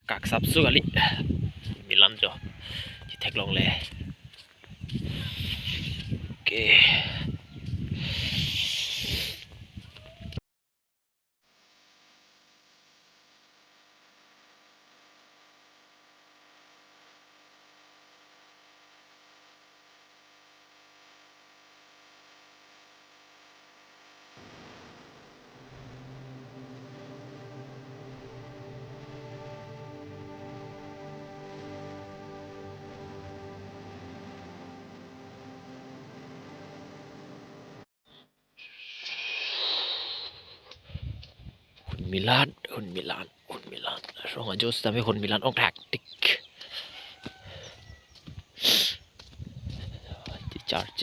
kaksak sekali Milan jo di teklong le oke Milan so ngajo tapiคนมิลานออกแท็กติกที่จอร์จ